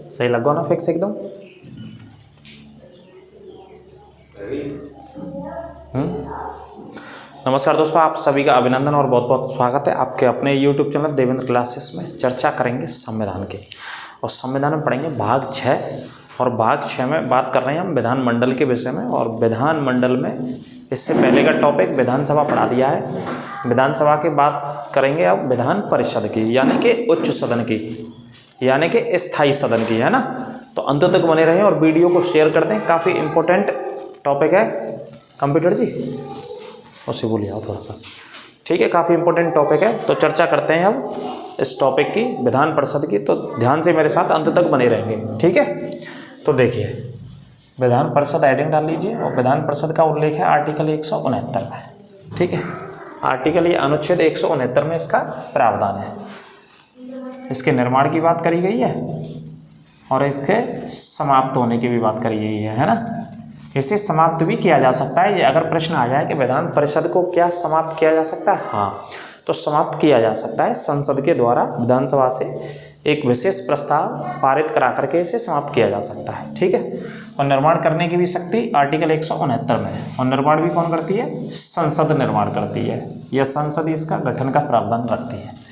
सही लगो ना फिक्स एकदम। नमस्कार दोस्तों, आप सभी का अभिनंदन और बहुत बहुत स्वागत है आपके अपने YouTube चैनल देवेंद्र क्लासेस में। चर्चा करेंगे संविधान की, और संविधान में पढ़ेंगे भाग 6, और भाग 6 में बात कर रहे हैं हम विधानमंडल के विषय में। और विधानमंडल में इससे पहले का टॉपिक विधानसभा पढ़ा दिया है। विधानसभा की बात करेंगे अब विधान परिषद की, यानी कि उच्च सदन की, यानी कि स्थायी सदन की, है ना। तो अंत तक बने रहें और वीडियो को शेयर कर दें। काफ़ी इंपॉर्टेंट टॉपिक है। कंप्यूटर जी उससे बोलिए आओ थोड़ा सा, ठीक है। काफ़ी इंपॉर्टेंट टॉपिक है, तो चर्चा करते हैं अब इस टॉपिक की, विधान परिषद की। तो ध्यान से मेरे साथ अंत तक बने रहेंगे, ठीक है। तो देखिए, विधान परिषद हेडिंग डाल लीजिए, और विधान परिषद का उल्लेख है आर्टिकल 169 में, ठीक है। आर्टिकल ये अनुच्छेद 169 में इसका प्रावधान है। इसके निर्माण की बात करी गई है और इसके समाप्त होने की भी बात करी गई है ना। इसे समाप्त भी किया जा सकता है। ये अगर प्रश्न आ जाए कि विधान परिषद को क्या समाप्त किया जा सकता है, हाँ, तो समाप्त किया जा सकता है। संसद के द्वारा विधानसभा से एक विशेष प्रस्ताव पारित करा करके इसे समाप्त किया जा सकता है, ठीक है। और निर्माण करने की भी शक्ति आर्टिकल 169 में है। और निर्माण भी कौन करती है? संसद निर्माण करती है, या संसद इसका गठन का प्रावधान रखती है।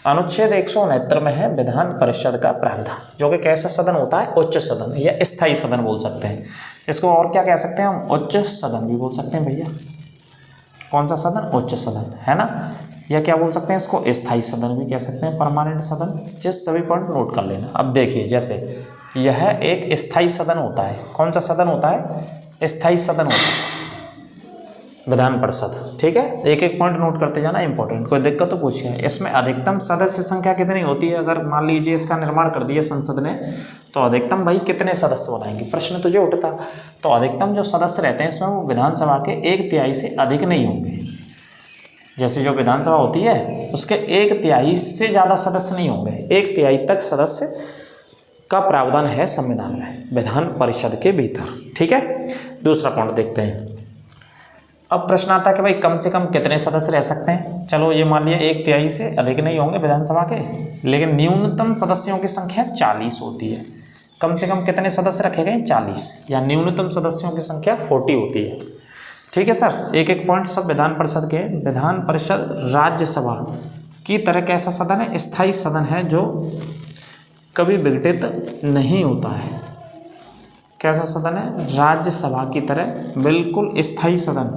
अनुच्छेद 169 में है विधान परिषद का प्रावधान, जो कि कैसा सदन होता है? उच्च सदन या स्थायी सदन बोल सकते हैं इसको। और क्या कह सकते हैं हम? उच्च सदन भी बोल सकते हैं भैया। कौन सा सदन? उच्च सदन, है ना। या क्या बोल सकते हैं इसको? स्थायी सदन भी कह सकते हैं, परमानेंट सदन। जिस सभी पॉइंट नोट कर लेना। अब देखिए, जैसे यह एक स्थायी सदन होता है। कौन सा सदन होता है? स्थायी सदन होता है विधान परिषद, ठीक है। एक एक पॉइंट नोट करते जाना, इंपॉर्टेंट। कोई दिक्कत तो पूछिए। इसमें अधिकतम सदस्य संख्या कितनी होती है? अगर मान लीजिए इसका निर्माण कर दिया संसद ने, तो अधिकतम भाई कितने सदस्य बनाएंगे? प्रश्न तुझे उठता। तो अधिकतम जो सदस्य रहते हैं इसमें, वो विधानसभा के 1/3 से अधिक नहीं होंगे। जैसे जो विधानसभा होती है उसके 1/3 से ज़्यादा सदस्य नहीं होंगे। 1/3 तक सदस्य का प्रावधान है संविधान में, विधान परिषद के भीतर, ठीक है। दूसरा पॉइंट देखते हैं। अब प्रश्न आता है कि भाई कम से कम कितने सदस्य रह सकते हैं? चलो ये मान लिया 1/3 से अधिक नहीं होंगे विधानसभा के, लेकिन न्यूनतम सदस्यों की संख्या 40 होती है। कम से कम कितने सदस्य रखे गए? 40, या न्यूनतम सदस्यों की संख्या 40 होती है, ठीक है सर। एक एक पॉइंट सब विधान परिषद के। विधान परिषद राज्यसभा की तरह कैसा सदन है? स्थायी सदन है, जो कभी विघटित नहीं होता है। कैसा सदन है? राज्यसभा की तरह बिल्कुल स्थायी सदन।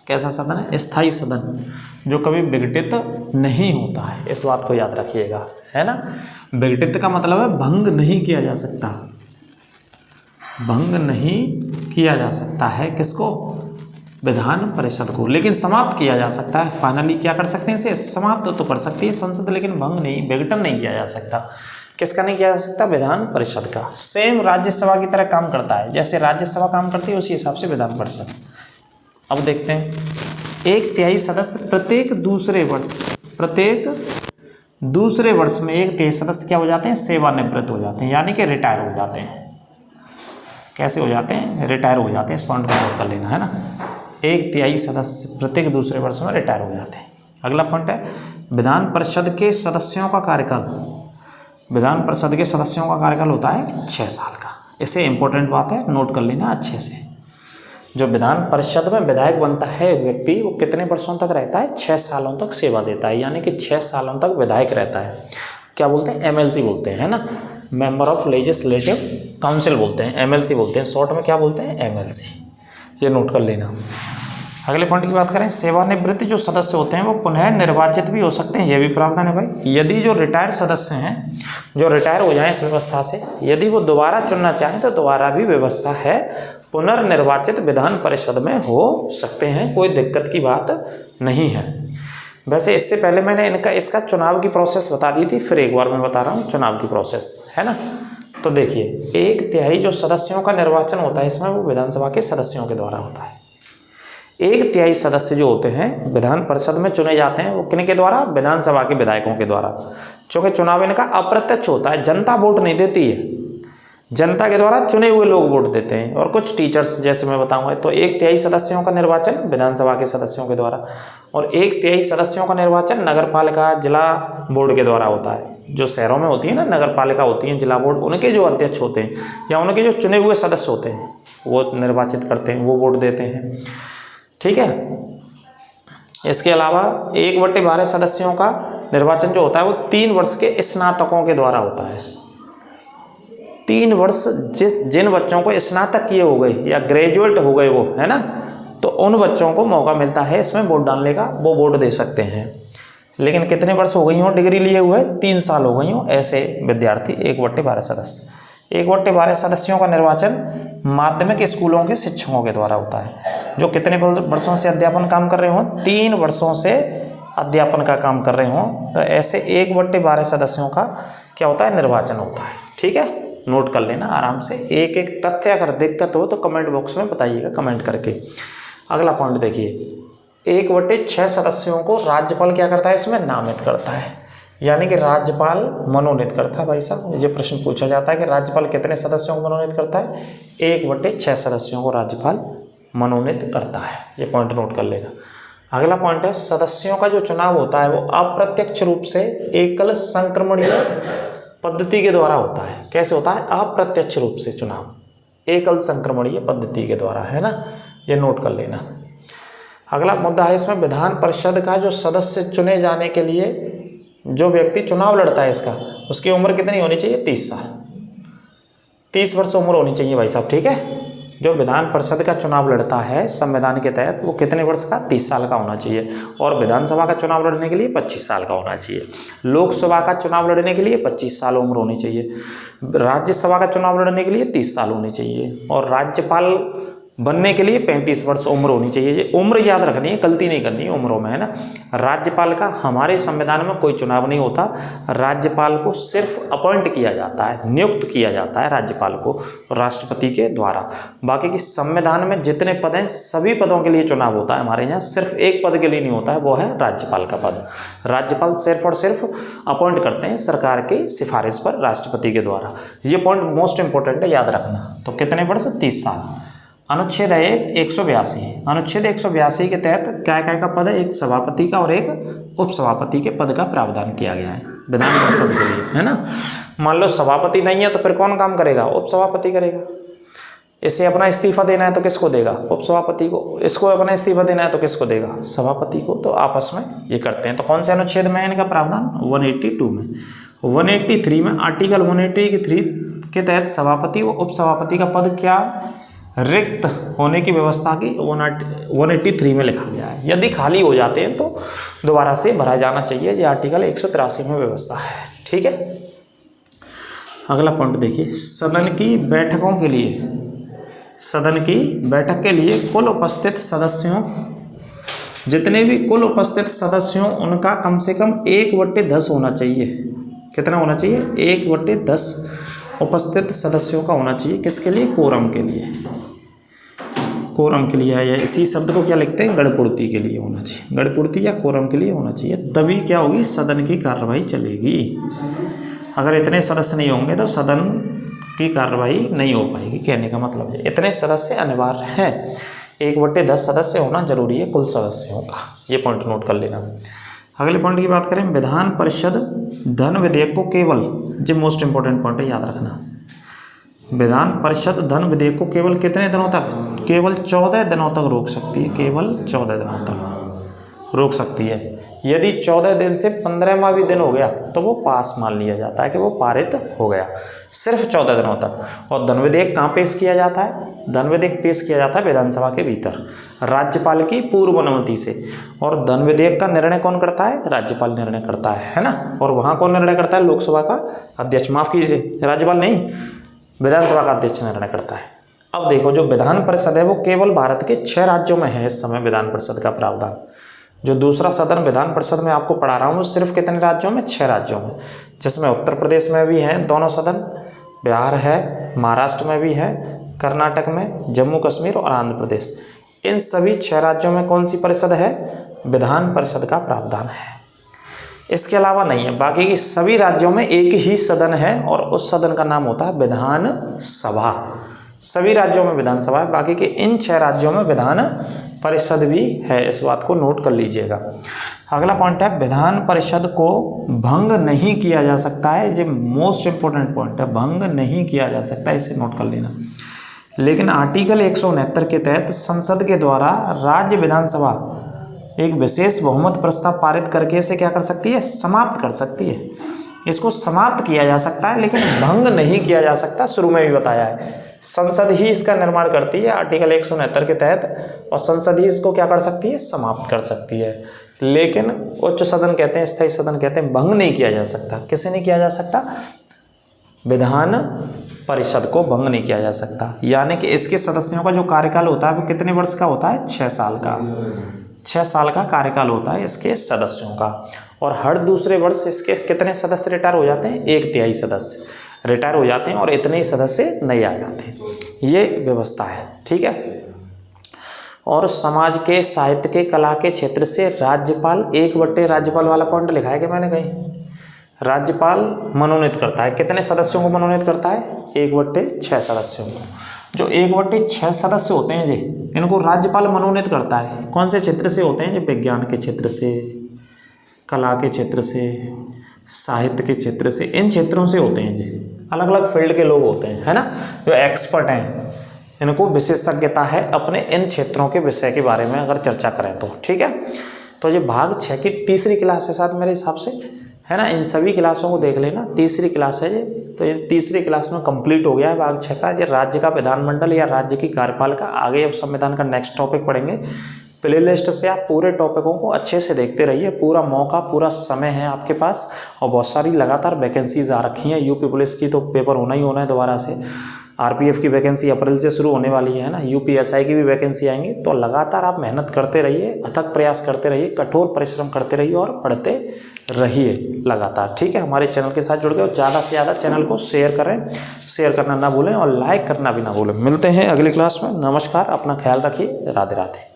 कैसा सदन है? स्थायी सदन, जो कभी विघटित नहीं होता है। इस बात को याद रखिएगा, है ना। विघटित का मतलब है भंग नहीं किया जा सकता। भंग नहीं किया जा सकता है किसको? विधान परिषद को। लेकिन समाप्त किया जा सकता है। फाइनली क्या कर सकते हैं? इसे समाप्त तो कर सकती है संसद, लेकिन भंग नहीं, विघटन नहीं किया जा सकता। किसका नहीं किया जा सकता? विधान परिषद का। सेम राज्यसभा की तरह काम करता है। जैसे राज्यसभा काम करती है उसी हिसाब से विधान परिषद। अब देखते हैं, 1/3 सदस्य प्रत्येक दूसरे वर्ष में 1/3 सदस्य क्या हो जाते हैं? सेवानिवृत्त हो जाते हैं, यानी कि रिटायर हो जाते हैं। कैसे हो जाते हैं? रिटायर हो जाते हैं। इस पॉइंट को नोट कर लेना, है ना। 1/3 सदस्य प्रत्येक दूसरे वर्ष में रिटायर हो जाते हैं। अगला पॉइंट है विधान परिषद के सदस्यों का कार्यकाल। विधान परिषद के सदस्यों का कार्यकाल होता है 6 साल का। इसे इंपॉर्टेंट बात है, नोट कर लेना अच्छे से। जो विधान परिषद में विधायक बनता है एक व्यक्ति, वो कितने वर्षों तक रहता है? 6 सालों तक सेवा देता है, यानी कि 6 सालों तक विधायक रहता है। क्या बोलते हैं? MLC बोलते हैं, है ना। मेंबर ऑफ लेजिस्लेटिव काउंसिल बोलते हैं, MLC बोलते हैं। शॉर्ट में क्या बोलते हैं? MLC। ये नोट कर लेना। अगले पॉइंट की बात करें, सेवानिवृत्त जो सदस्य होते हैं वो पुनः निर्वाचित भी हो सकते हैं। ये भी प्रावधान है भाई। यदि जो रिटायर्ड सदस्य हैं, जो रिटायर हो जाएं इस व्यवस्था से, यदि वो दोबारा चुनना चाहें तो दोबारा भी व्यवस्था है। पुनर्निर्वाचित विधान परिषद में हो सकते हैं, कोई दिक्कत की बात नहीं है। वैसे इससे पहले मैंने इसका चुनाव की प्रोसेस बता दी थी, फिर एक बार मैं बता रहा हूँ चुनाव की प्रोसेस, है ना। तो देखिए, 1/3 जो सदस्यों का निर्वाचन होता है इसमें, वो विधानसभा के सदस्यों के द्वारा होता है। 1/3 सदस्य जो होते हैं विधान परिषद में चुने जाते हैं, वो किन के द्वारा? विधानसभा के विधायकों के द्वारा। चूँकि चुनाव इनका अप्रत्यक्ष होता है, जनता वोट नहीं देती है, जनता के द्वारा चुने हुए लोग वोट देते हैं। और कुछ टीचर्स, जैसे मैं बताऊंगा, तो 1/3 सदस्यों का निर्वाचन विधानसभा के सदस्यों के द्वारा, और 1/3 सदस्यों का निर्वाचन नगर पालिका जिला बोर्ड के द्वारा होता है। जो शहरों में होती है ना, नगर पालिका होती है, जिला बोर्ड, उनके जो अध्यक्ष होते हैं या उनके जो चुने हुए सदस्य होते हैं वो निर्वाचित करते हैं, वो वोट देते हैं। ठीक है। इसके अलावा 1/12 सदस्यों का निर्वाचन जो होता है वो 3 वर्ष के स्नातकों के द्वारा होता है। 3 वर्ष जिन बच्चों को स्नातक किए हो गए या ग्रेजुएट हो गए वो, है ना, तो उन बच्चों को मौका मिलता है इसमें वोट डालने का, वो वोट दे सकते हैं। लेकिन कितने वर्ष हो गई हो डिग्री लिए हुए, 3 साल हो गई हो ऐसे विद्यार्थी 1/12 सदस्य। 1/12 सदस्यों का निर्वाचन माध्यमिक स्कूलों के शिक्षकों के द्वारा होता है, जो कितने वर्षों से अध्यापन काम कर रहे हों, 3 वर्षों से अध्यापन का काम कर रहे हों, तो ऐसे 1/12 सदस्यों का क्या होता है, निर्वाचन होता है। ठीक है, नोट कर लेना आराम से, एक एक तथ्य अगर दिक्कत हो तो कमेंट बॉक्स में बताइएगा कमेंट करके। अगला पॉइंट देखिए, 1/6 सदस्यों को राज्यपाल क्या करता है, इसमें नामित करता है, यानी कि राज्यपाल मनोनीत करता है। भाई साहब ये प्रश्न पूछा जाता है कि राज्यपाल कितने सदस्यों को मनोनीत करता है, 1/6 सदस्यों को राज्यपाल मनोनीत करता है। ये पॉइंट नोट कर लेना। अगला पॉइंट है, सदस्यों का जो चुनाव होता है वो अप्रत्यक्ष रूप से एकल संक्रमणीय पद्धति के द्वारा होता है। कैसे होता है, अप्रत्यक्ष रूप से चुनाव एकल संक्रमणीय पद्धति के द्वारा, है ना, ये नोट कर लेना। अगला मुद्दा है इसमें, विधान परिषद का जो सदस्य चुने जाने के लिए जो व्यक्ति चुनाव लड़ता है इसका, उसकी उम्र कितनी होनी चाहिए, 30 साल, 30 वर्ष उम्र होनी चाहिए भाई साहब। ठीक है, जो विधान परिषद का चुनाव लड़ता है संविधान के तहत वो कितने वर्ष का, 30 साल का होना चाहिए। और विधानसभा का चुनाव लड़ने के लिए 25 साल का होना चाहिए। लोकसभा का चुनाव लड़ने के लिए 25 साल उम्र होनी चाहिए। राज्यसभा का चुनाव लड़ने के लिए 30 साल होनी चाहिए। और राज्यपाल बनने के लिए 35 वर्ष उम्र होनी चाहिए। ये उम्र याद रखनी है, गलती नहीं करनी है उम्रों में, है ना। राज्यपाल का हमारे संविधान में कोई चुनाव नहीं होता, राज्यपाल को सिर्फ अपॉइंट किया जाता है, नियुक्त किया जाता है राज्यपाल को राष्ट्रपति के द्वारा। बाकी की संविधान में जितने पद हैं सभी पदों के लिए चुनाव होता है। हमारे यहाँ सिर्फ एक पद के लिए नहीं होता है, वो है राज्यपाल का पद। राज्यपाल सिर्फ और सिर्फ अपॉइंट करते हैं सरकार की सिफारिश पर राष्ट्रपति के द्वारा। ये पॉइंट मोस्ट इंपॉर्टेंट है, याद रखना। तो कितने वर्ष, 30 साल। अनुच्छेद है 182। अनुच्छेद 182 के तहत क्या क्या का पद है, एक सभापति का और एक उपसभापति के पद का प्रावधान किया गया है विधान परिषद के लिए, है ना। मान लो सभापति नहीं है तो फिर कौन काम करेगा, उपसभापति करेगा। इसे अपना इस्तीफा देना है तो किसको देगा, उपसभापति को। इसको अपना इस्तीफा देना है तो किसको देगा, सभापति को। तो आपस में ये करते हैं। तो कौन से अनुच्छेद में है इनका प्रावधान, 182 में। 183 में, आर्टिकल 183 के तहत सभापति व उपसभापति का पद क्या रिक्त होने की व्यवस्था की 183 में लिखा गया है। यदि खाली हो जाते हैं तो दोबारा से भरा जाना चाहिए, ये आर्टिकल 183 में व्यवस्था है। ठीक है, अगला पॉइंट देखिए, सदन की बैठकों के लिए, सदन की बैठक के लिए कुल उपस्थित सदस्यों, जितने भी कुल उपस्थित सदस्यों उनका कम से कम 1/10 होना चाहिए। कितना होना चाहिए, 1/10 उपस्थित सदस्यों का होना चाहिए। किसके लिए, कोरम के लिए। कोरम के लिए है, या इसी शब्द को क्या लिखते हैं, गणपूर्ति के लिए होना चाहिए। गणपूर्ति या कोरम के लिए होना चाहिए, तभी क्या होगी, सदन की कार्रवाई चलेगी। अगर इतने सदस्य नहीं होंगे तो सदन की कार्रवाई नहीं हो पाएगी। कहने का मतलब है इतने सदस्य अनिवार्य हैं, 1/10 सदस्य होना जरूरी है कुल सदस्यों का। ये पॉइंट नोट कर लेना। अगले पॉइंट की बात करें, विधान परिषद धन विधेयक को केवल, जो मोस्ट इंपॉर्टेंट पॉइंट है, याद रखना। विधान परिषद धन विधेयक को केवल कितने दिनों तक, केवल 14 दिनों तक रोक सकती है। केवल 14 दिनों तक रोक सकती है। यदि 14 दिन से 15वां भी दिन हो गया तो वो पास मान लिया जाता है कि वो पारित हो गया, सिर्फ 14 दिनों तक। और धन विधेयक कहाँ पेश किया जाता है, धन विधेयक पेश किया जाता है विधानसभा के भीतर राज्यपाल की पूर्व अनुमति से। और धन विधेयक का निर्णय कौन करता है, राज्यपाल निर्णय करता है ना। और वहाँ कौन निर्णय करता है, लोकसभा का अध्यक्ष, माफ कीजिए राज्यपाल नहीं, विधानसभा का अध्यक्ष निर्णय करता है। अब देखो, जो विधान परिषद है वो केवल भारत के 6 राज्यों में है इस समय विधान परिषद का प्रावधान। जो दूसरा सदन विधान परिषद में आपको पढ़ा रहा हूँ वो सिर्फ कितने राज्यों में, 6 राज्यों में, जिसमें उत्तर प्रदेश में भी हैं दोनों सदन, बिहार है, महाराष्ट्र में भी है, कर्नाटक में, जम्मू कश्मीर और आंध्र प्रदेश। इन सभी 6 राज्यों में कौन सी परिषद है, विधान परिषद का प्रावधान है। इसके अलावा नहीं है। बाकी की सभी राज्यों में एक ही सदन है और उस सदन का नाम होता है विधान सभा। सभी राज्यों में विधानसभा है, बाकी के इन 6 राज्यों में विधान परिषद भी है। इस बात को नोट कर लीजिएगा। अगला पॉइंट है विधान परिषद को भंग नहीं किया जा सकता है। ये मोस्ट इंपोर्टेंट पॉइंट है, भंग नहीं किया जा सकता, इसे नोट कर लेना। लेकिन आर्टिकल 169 के तहत संसद के द्वारा राज्य विधानसभा एक विशेष बहुमत प्रस्ताव पारित करके इसे क्या कर सकती है, समाप्त कर सकती है। इसको समाप्त किया जा सकता है लेकिन भंग नहीं किया जा सकता, शुरू में भी बताया है। संसद ही इसका निर्माण करती है आर्टिकल 169 के तहत, और संसद ही इसको क्या कर सकती है, समाप्त कर सकती है। लेकिन उच्च सदन कहते हैं, स्थायी सदन कहते हैं, भंग नहीं किया जा सकता। किसे नहीं किया जा सकता, विधान परिषद को भंग नहीं किया जा सकता। यानी कि इसके सदस्यों का जो कार्यकाल होता है वो कितने वर्ष का होता है, 6 साल का। 6 साल का कार्यकाल होता है इसके सदस्यों का, और हर दूसरे वर्ष इसके कितने सदस्य रिटायर हो जाते हैं, 1/3 सदस्य रिटायर हो जाते हैं और इतने ही सदस्य नए आ जाते हैं। ये व्यवस्था है, ठीक है। और समाज के, साहित्य के, कला के क्षेत्र से राज्यपाल 1/, राज्यपाल वाला पॉइंट लिखा है कि मैंने कहीं, राज्यपाल मनोनीत करता है। कितने सदस्यों को मनोनीत करता है, 1/6 सदस्यों को। जो 1/6 सदस्य होते हैं जी, इनको राज्यपाल मनोनीत करता है। कौन से क्षेत्र से होते हैं जी, विज्ञान के क्षेत्र से, कला के क्षेत्र से, साहित्य के क्षेत्र से, इन क्षेत्रों से होते हैं जी। अलग अलग फील्ड के लोग होते हैं, है ना, जो एक्सपर्ट हैं, इनको विशेषज्ञता है अपने इन क्षेत्रों के विषय के बारे में अगर चर्चा करें तो, ठीक है। तो ये भाग 6 की तीसरी क्लास है साथ मेरे हिसाब से, है ना। इन सभी क्लासों को देख लेना, तीसरी क्लास है ये। तो इन तीसरी क्लास में कंप्लीट हो गया है भाग 6 का। ये राज्य का विधानमंडल या राज्य की कार्यपालिका। आगे अब संविधान का नेक्स्ट टॉपिक पढ़ेंगे। प्ले लिस्ट से आप पूरे टॉपिकों को अच्छे से देखते रहिए। पूरा मौका, पूरा समय है आपके पास, और बहुत सारी लगातार वैकेंसीज आ रखी हैं। यूपी पुलिस की तो पेपर होना ही होना है दोबारा से। आरपीएफ की वैकेंसी अप्रैल से शुरू होने वाली है ना। यूपीएसआई की भी वैकेंसी आएंगी। तो लगातार आप मेहनत करते रहिए, अथक प्रयास करते रहिए, कठोर परिश्रम करते रहिए और पढ़ते रहिए लगातार, ठीक है। हमारे चैनल के साथ जुड़ गए और ज़्यादा से ज़्यादा चैनल को शेयर करें, शेयर करना ना भूलें और लाइक करना भी ना भूलें। मिलते हैं अगली क्लास में। नमस्कार, अपना ख्याल रखिए, राधे राधे।